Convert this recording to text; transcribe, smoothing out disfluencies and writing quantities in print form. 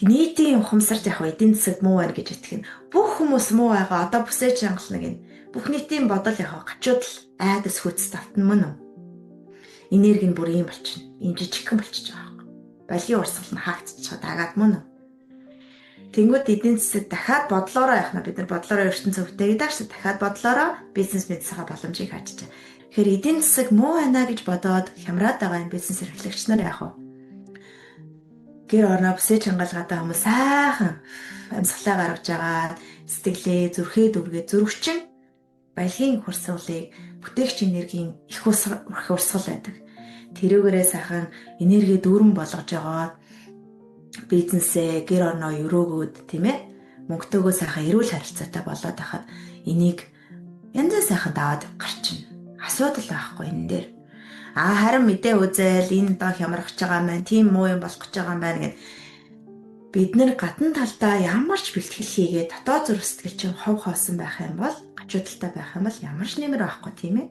нийтийн ухамсарт яг эдийн засаг муу байна гэж итгэх нь бүх хүмүүс муу байгаа одоо бүсэж хангална гин бүх нийтийн бодол яг гачууд л айдас хүч тавтан мөн үү? Энерги нь бүр ийм болчихно. Ийм жижигхэн болчихж байгаа юм. Балгийн урсгал нь хаагдчихад агаад мөн үү? Тэнгүүд эдийн засаг дахиад бодлороо явах нь бид нар бодлороо ертөнцийн өвтэй гэдэг чинь дахиад бодлороо бизнес мэдсэгээ боломжийг харж байгаа. Тэгэхээр эдийн засаг муу байна гэж бодоод хямраад байгаа энэ бизнес эрхлэгч нар яах вэ? Гэр орноо бүсэж хангалгаатай хүмүүс сайхан амьсгалаа гаргаж байгаа сэтгэлээ зүрхээ дүргээ зүрхчин баялагын хурцлалыг бүтээгч энергийн их урсгал байдаг. Тэрүүгээрээ сайхан энерги дүүрэн болгож байгаа бизнесээ гэр орноо өрөөгөөд тийм ээ мөнгөтэйгөө сайхан эрүүл харилцаатай болоод хахад энийг янз сайхан даваад гарчна. Асуудал байхгүй энэ дээр. Харин мэдээ үзэл энэ доо хямрахж байгаа маань тийм муу юм болох гэж байгаа юм байна гэд бид нар гадна талдаа ямар ч бэлтгэл хийгээд дотоод зүрх сэтгэл чинь хов хоосон байх юм бол гачуудалтай байх юм бол ямар ч нэмэр байхгүй тийм ээ.